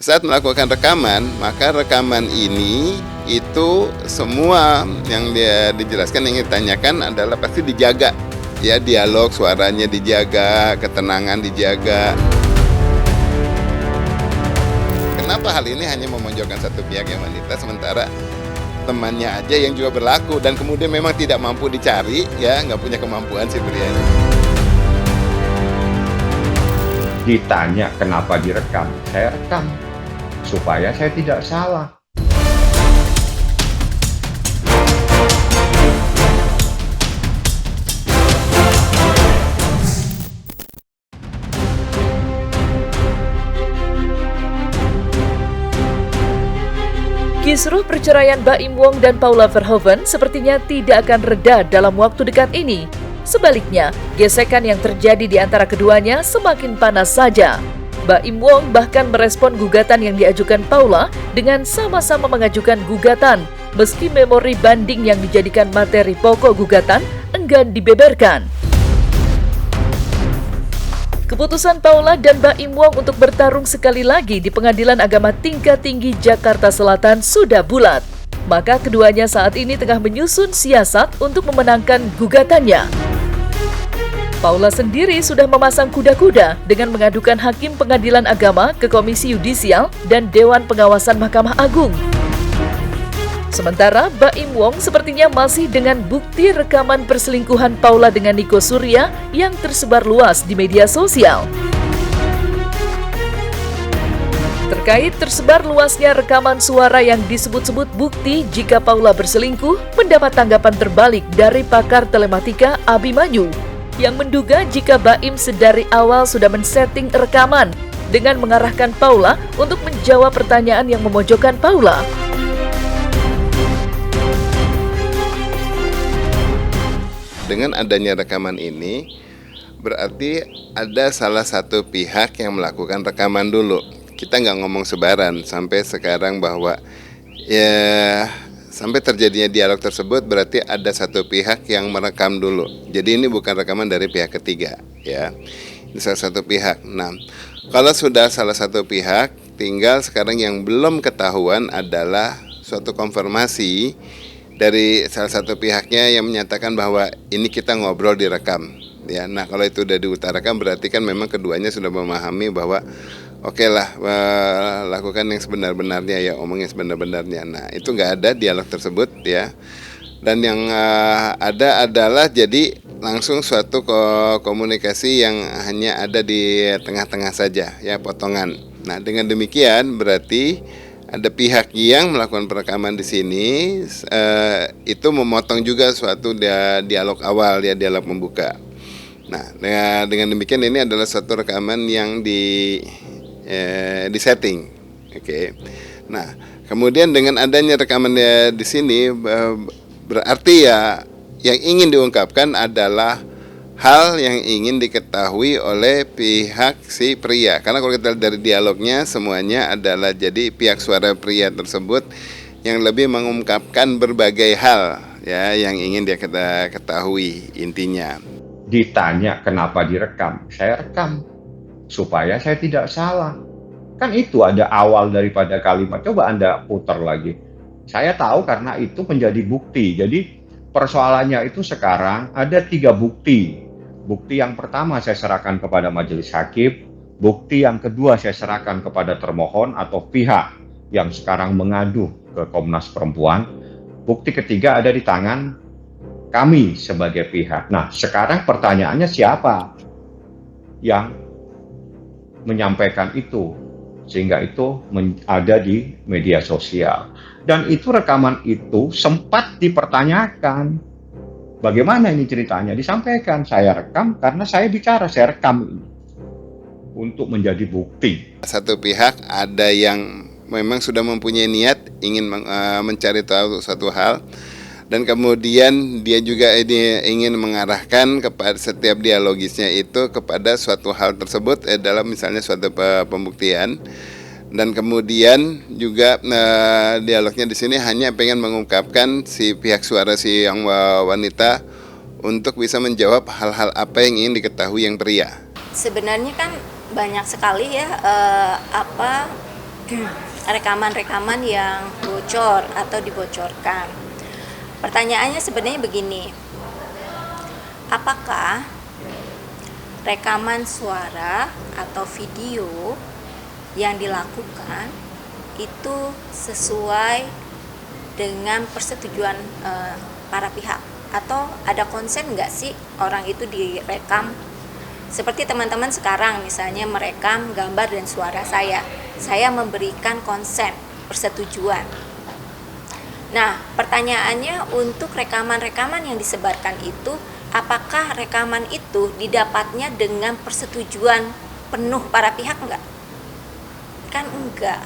Saat melakukan rekaman, maka rekaman ini itu semua yang dia dijelaskan, yang ditanyakan adalah pasti dijaga. Ya, dialog suaranya dijaga, ketenangan dijaga. Kenapa hal ini hanya memojokkan satu pihak yang wanita, sementara temannya aja yang juga berlaku, dan kemudian memang tidak mampu dicari, ya nggak punya kemampuan si pria ini. Ditanya kenapa direkam, saya rekam supaya saya tidak salah. Kisruh perceraian Baim Wong dan Paula Verhoeven sepertinya tidak akan reda dalam waktu dekat ini. Sebaliknya, gesekan yang terjadi di antara keduanya semakin panas saja. Baim Wong bahkan merespon gugatan yang diajukan Paula dengan sama-sama mengajukan gugatan, meski memori banding yang dijadikan materi pokok gugatan enggan dibeberkan. Keputusan Paula dan Baim Wong untuk bertarung sekali lagi di Pengadilan Agama Tingkat Tinggi Jakarta Selatan sudah bulat. Maka keduanya saat ini tengah menyusun siasat untuk memenangkan gugatannya. Paula sendiri sudah memasang kuda-kuda dengan mengadukan Hakim Pengadilan Agama ke Komisi Yudisial dan Dewan Pengawasan Mahkamah Agung. Sementara Baim Wong sepertinya masih dengan bukti rekaman perselingkuhan Paula dengan Niko Surya yang tersebar luas di media sosial. Terkait tersebar luasnya rekaman suara yang disebut-sebut bukti jika Paula berselingkuh, mendapat tanggapan terbalik dari pakar telematika Abimanyu yang menduga jika Baim sedari awal sudah men-setting rekaman dengan mengarahkan Paula untuk menjawab pertanyaan yang memojokkan Paula. Dengan adanya rekaman ini, berarti ada salah satu pihak yang melakukan rekaman dulu. Kita nggak ngomong sebaran sampai sekarang bahwa ya sampai terjadinya dialog tersebut berarti ada satu pihak yang merekam dulu. Jadi ini bukan rekaman dari pihak ketiga, ya. Ini salah satu pihak. Nah, kalau sudah salah satu pihak, tinggal sekarang yang belum ketahuan adalah suatu konfirmasi dari salah satu pihaknya yang menyatakan bahwa ini kita ngobrol direkam, ya. Nah, kalau itu sudah diutarakan berarti kan memang keduanya sudah memahami bahwa oke lah, lakukan yang sebenar-benarnya, ya, omong yang sebenar-benarnya. Nah, itu nggak ada dialog tersebut, ya. Dan yang ada adalah jadi langsung suatu komunikasi yang hanya ada di tengah-tengah saja, ya, potongan. Nah, dengan demikian berarti ada pihak yang melakukan perekaman di sini, itu memotong juga suatu dialog awal, ya, dialog membuka. Nah, dengan demikian ini adalah suatu rekaman yang di setting, oke. Nah, kemudian dengan adanya rekaman di sini berarti ya yang ingin diungkapkan adalah hal yang ingin diketahui oleh pihak si pria. Karena kalau kita lihat dari dialognya semuanya adalah jadi pihak suara pria tersebut yang lebih mengungkapkan berbagai hal, ya, yang ingin dia ketahui intinya. Ditanya kenapa direkam, saya rekam supaya saya tidak salah. Kan itu ada awal daripada kalimat. Coba Anda putar lagi. Saya tahu karena itu menjadi bukti. Jadi persoalannya itu sekarang ada 3 bukti. Bukti yang pertama saya serahkan kepada majelis hakim. Bukti yang kedua saya serahkan kepada termohon atau pihak yang sekarang mengadu ke Komnas Perempuan. Bukti ketiga ada di tangan kami sebagai pihak. Nah, sekarang pertanyaannya siapa yang menyampaikan itu sehingga itu ada di media sosial, dan itu rekaman itu sempat dipertanyakan bagaimana ini ceritanya. Disampaikan saya rekam karena saya bicara, saya rekam ini untuk menjadi bukti. Satu pihak ada yang memang sudah mempunyai niat ingin mencari tahu suatu hal, dan kemudian dia juga ingin mengarahkan kepada setiap dialogisnya itu kepada suatu hal tersebut dalam misalnya suatu pembuktian, dan kemudian juga dialognya di sini hanya pengen mengungkapkan si pihak suara si yang wanita untuk bisa menjawab hal-hal apa yang ingin diketahui yang pria. Sebenarnya kan banyak sekali ya rekaman-rekaman yang bocor atau dibocorkan. Pertanyaannya sebenarnya begini, apakah rekaman suara atau video yang dilakukan itu sesuai dengan persetujuan para pihak, atau ada konsen nggak sih orang itu direkam? Seperti teman-teman sekarang misalnya merekam gambar dan suara saya memberikan konsen, persetujuan. Nah, pertanyaannya untuk rekaman-rekaman yang disebarkan itu, apakah rekaman itu didapatnya dengan persetujuan penuh para pihak enggak? Kan enggak.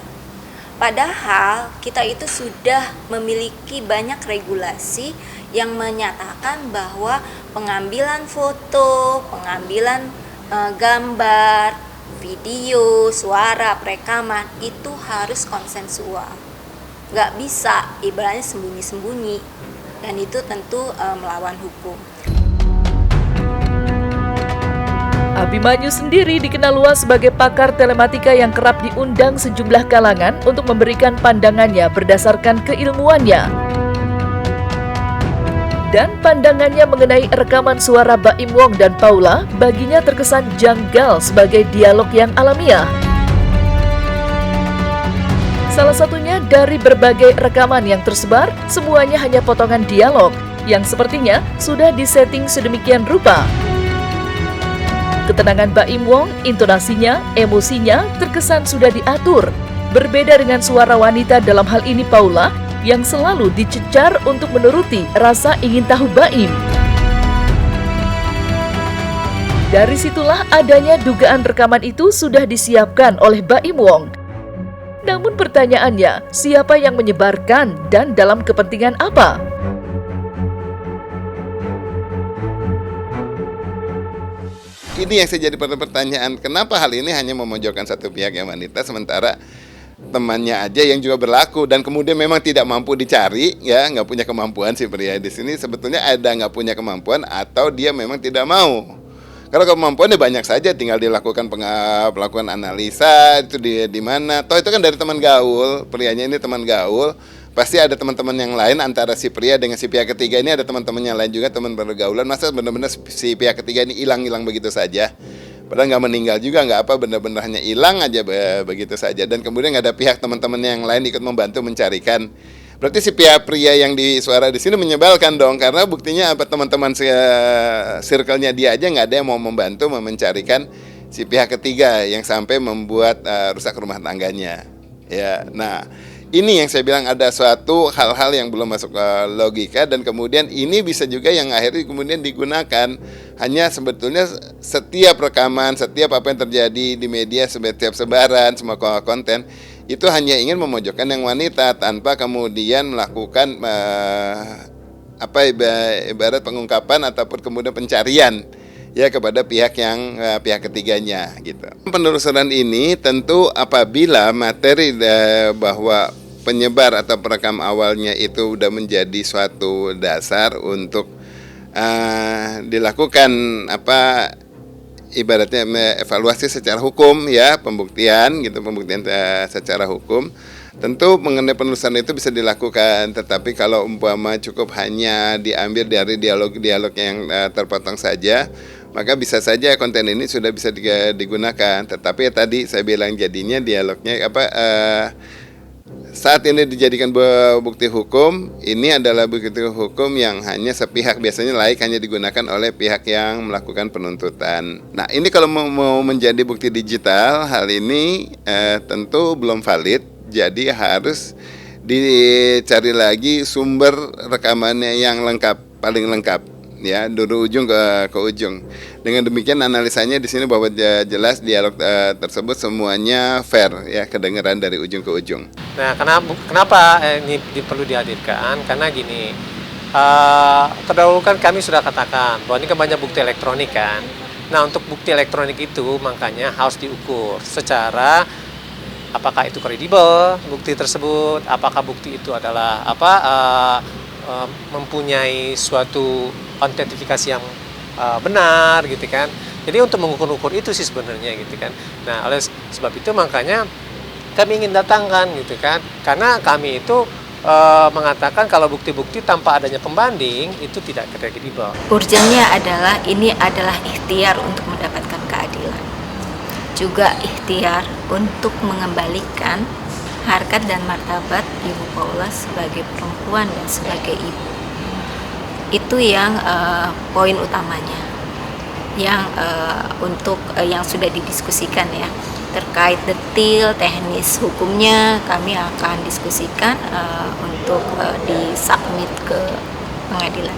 Padahal kita itu sudah memiliki banyak regulasi yang menyatakan bahwa pengambilan foto, pengambilan gambar, video, suara, perekaman itu harus konsensual. Nggak bisa ibaratnya sembunyi-sembunyi, dan itu tentu melawan hukum. Abimanyu sendiri dikenal luas sebagai pakar telematika yang kerap diundang sejumlah kalangan untuk memberikan pandangannya berdasarkan keilmuannya. Dan pandangannya mengenai rekaman suara Baim Wong dan Paula baginya terkesan janggal sebagai dialog yang alamiah. Salah satunya dari berbagai rekaman yang tersebar, semuanya hanya potongan dialog yang sepertinya sudah disetting sedemikian rupa. Ketenangan Baim Wong, intonasinya, emosinya terkesan sudah diatur. Berbeda dengan suara wanita dalam hal ini Paula, yang selalu dicecar untuk menuruti rasa ingin tahu Baim. Dari situlah adanya dugaan rekaman itu sudah disiapkan oleh Baim Wong. Namun pertanyaannya, siapa yang menyebarkan dan dalam kepentingan apa? Ini yang saya jadi pertanyaan, kenapa hal ini hanya memojokkan satu pihak yang wanita, sementara temannya aja yang juga berlaku, dan kemudian memang tidak mampu dicari, ya nggak punya kemampuan si pria di sini. Sebetulnya ada nggak punya kemampuan atau dia memang tidak mau. Kalau kemampuannya banyak saja, tinggal dilakukan pelakuan analisa itu di mana. Toh itu kan dari teman gaul, prianya ini teman gaul. Pasti ada teman-teman yang lain antara si pria dengan si pihak ketiga ini, ada teman-teman yang lain juga, teman pergaulan. Masa benar-benar si pihak ketiga ini hilang begitu saja? Padahal nggak meninggal juga, nggak apa, benar-benar hanya hilang aja begitu saja. Dan kemudian nggak ada pihak teman-teman yang lain ikut membantu mencarikan. Berarti si pihak pria yang di suara di sini menyebalkan dong, karena buktinya apa, teman-teman circle-nya dia aja nggak ada yang mau membantu mencarikan si pihak ketiga yang sampai membuat rusak rumah tangganya. Ya, nah. Ini yang saya bilang ada suatu hal-hal yang belum masuk ke logika, dan kemudian ini bisa juga yang akhirnya kemudian digunakan. Hanya sebetulnya setiap rekaman, setiap apa yang terjadi di media, setiap sebaran, semua konten itu hanya ingin memojokkan yang wanita tanpa kemudian melakukan ibarat pengungkapan ataupun kemudian pencarian ya kepada pihak yang pihak ketiganya gitu. Penelusuran ini tentu apabila materi bahwa penyebar atau perekam awalnya itu udah menjadi suatu dasar untuk dilakukan ibaratnya evaluasi secara hukum ya, pembuktian secara hukum. Tentu mengenai penelusuran itu bisa dilakukan, tetapi kalau umpama cukup hanya diambil dari dialog-dialog yang terpotong saja, maka bisa saja konten ini sudah bisa digunakan. Tetapi tadi saya bilang jadinya dialognya saat ini dijadikan bukti hukum, ini adalah bukti hukum yang hanya sepihak, biasanya laik hanya digunakan oleh pihak yang melakukan penuntutan. Nah ini kalau mau menjadi bukti digital, hal ini tentu belum valid. Jadi harus dicari lagi sumber rekamannya yang lengkap, paling lengkap, ya dari ujung ke ujung. Dengan demikian analisanya di sini bahwa jelas dialog tersebut semuanya fair, ya kedengaran dari ujung ke ujung. Nah, kenapa ini perlu dihadirkan? Karena gini, terdahulu kan kami sudah katakan bahwa ini kan banyak bukti elektronik kan. Nah, untuk bukti elektronik itu makanya harus diukur secara apakah itu kredibel bukti tersebut, apakah bukti itu adalah mempunyai suatu autentifikasi yang benar gitu kan. Jadi untuk mengukur-ukur itu sih sebenarnya gitu kan. Nah, oleh sebab itu makanya kami ingin datangkan gitu kan. Karena kami itu mengatakan kalau bukti-bukti tanpa adanya pembanding itu tidak kredibel. Urgennya adalah ini adalah ikhtiar untuk mendapatkan keadilan. Juga ikhtiar untuk mengembalikan harkat dan martabat Ibu Paula sebagai perempuan dan sebagai ibu. Itu yang poin utamanya. Yang yang sudah didiskusikan ya. Terkait detail teknis hukumnya kami akan diskusikan untuk disubmit ke pengadilan.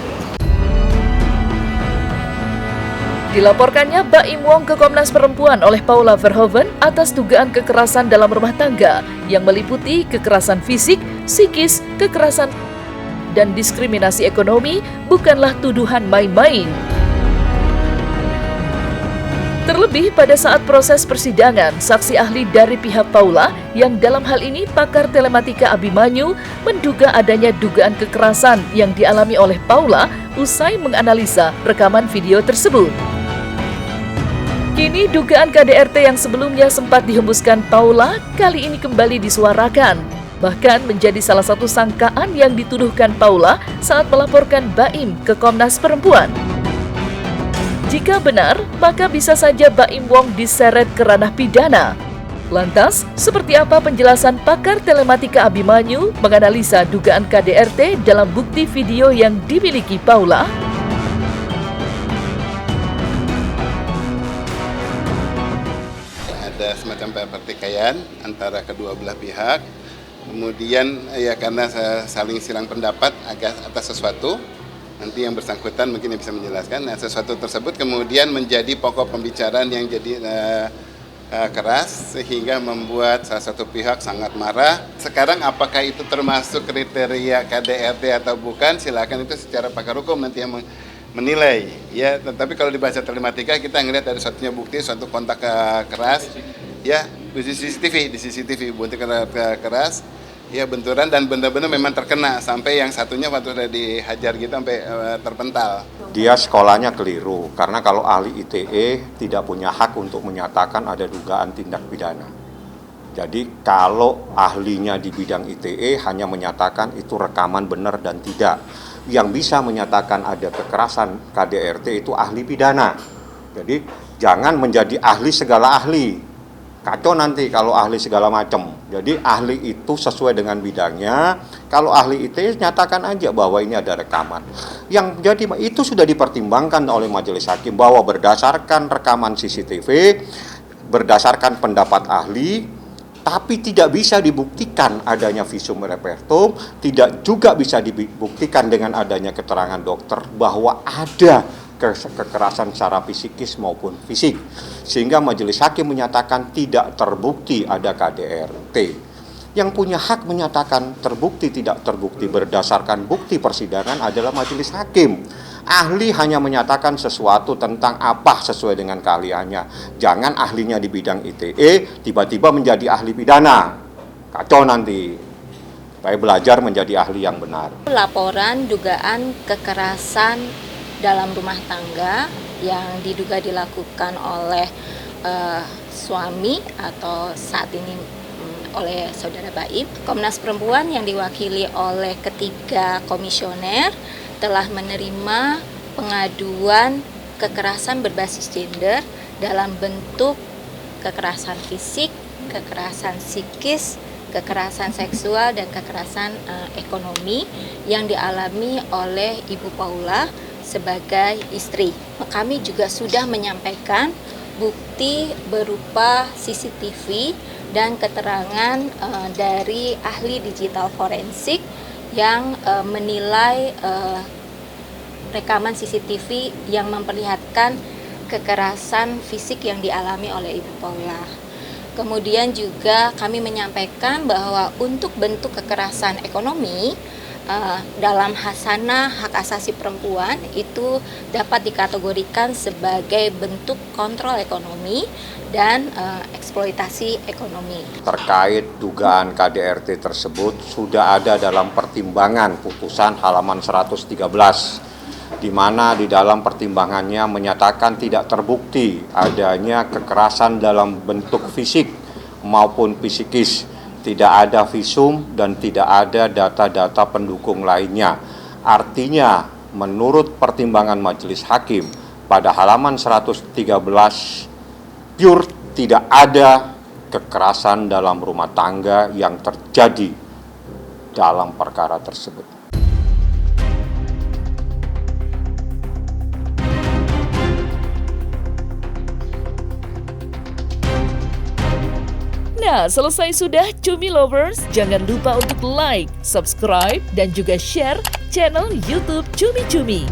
Dilaporkannya Baim Wong ke Komnas Perempuan oleh Paula Verhoeven atas dugaan kekerasan dalam rumah tangga yang meliputi kekerasan fisik, psikis, kekerasan, dan diskriminasi ekonomi bukanlah tuduhan main-main. Terlebih pada saat proses persidangan, saksi ahli dari pihak Paula yang dalam hal ini pakar telematika Abimanyu menduga adanya dugaan kekerasan yang dialami oleh Paula usai menganalisa rekaman video tersebut. Kini dugaan KDRT yang sebelumnya sempat dihembuskan Paula kali ini kembali disuarakan. Bahkan menjadi salah satu sangkaan yang dituduhkan Paula saat melaporkan Baim ke Komnas Perempuan. Jika benar, maka bisa saja Baim Wong diseret ke ranah pidana. Lantas, seperti apa penjelasan pakar telematika Abimanyu menganalisa dugaan KDRT dalam bukti video yang dimiliki Paula? Ada semacam pertikaian antara kedua belah pihak. Kemudian ya karena saling silang pendapat atas sesuatu, nanti yang bersangkutan mungkin bisa menjelaskan. Nah, sesuatu tersebut kemudian menjadi pokok pembicaraan yang jadi keras sehingga membuat salah satu pihak sangat marah. Sekarang apakah itu termasuk kriteria KDRT atau bukan? Silakan, itu secara pakar hukum nanti yang menilai. Ya, tetapi kalau dibaca telematika kita ngelihat ada satunya bukti suatu kontak keras. Ya, di CCTV bukti keras. Ya, benturan dan benar-benar memang terkena sampai yang satunya waktu sudah dihajar gitu sampai terpental. Dia sekolahnya keliru karena kalau ahli ITE tidak punya hak untuk menyatakan ada dugaan tindak pidana. Jadi kalau ahlinya di bidang ITE hanya menyatakan itu rekaman benar dan tidak. Yang bisa menyatakan ada kekerasan KDRT itu ahli pidana. Jadi jangan menjadi ahli segala ahli. Kacau nanti kalau ahli segala macam. Jadi ahli itu sesuai dengan bidangnya. Kalau ahli IT nyatakan aja bahwa ini ada rekaman. Yang jadi itu sudah dipertimbangkan oleh majelis hakim bahwa berdasarkan rekaman CCTV, berdasarkan pendapat ahli, tapi tidak bisa dibuktikan adanya visum repertum, tidak juga bisa dibuktikan dengan adanya keterangan dokter bahwa ada kekerasan secara psikis maupun fisik, sehingga majelis hakim menyatakan tidak terbukti ada KDRT. Yang punya hak menyatakan terbukti tidak terbukti berdasarkan bukti persidangan adalah majelis hakim. Ahli hanya menyatakan sesuatu tentang apa sesuai dengan keahliannya. Jangan ahlinya di bidang ITE tiba-tiba menjadi ahli pidana. Kacau nanti. Supaya belajar menjadi ahli yang benar. Laporan dugaan kekerasan dalam rumah tangga yang diduga dilakukan oleh suami atau saat ini oleh saudara Baim. Komnas Perempuan yang diwakili oleh ketiga komisioner telah menerima pengaduan kekerasan berbasis gender dalam bentuk kekerasan fisik, kekerasan psikis, kekerasan seksual, dan kekerasan ekonomi yang dialami oleh Ibu Paula sebagai istri. Kami juga sudah menyampaikan bukti berupa CCTV dan keterangan dari ahli digital forensik yang menilai rekaman CCTV yang memperlihatkan kekerasan fisik yang dialami oleh Ibu Paula. Kemudian juga kami menyampaikan bahwa untuk bentuk kekerasan ekonomi dalam hasanah hak asasi perempuan itu dapat dikategorikan sebagai bentuk kontrol ekonomi dan eksploitasi ekonomi. Terkait dugaan KDRT tersebut sudah ada dalam pertimbangan putusan halaman 113, di mana di dalam pertimbangannya menyatakan tidak terbukti adanya kekerasan dalam bentuk fisik maupun psikis. Tidak ada visum dan tidak ada data-data pendukung lainnya. Artinya, menurut pertimbangan majelis hakim pada halaman 113, pure tidak ada kekerasan dalam rumah tangga yang terjadi dalam perkara tersebut. Nah, selesai sudah Cumi Lovers. Jangan lupa untuk like, subscribe, dan juga share channel YouTube Cumi Cumi.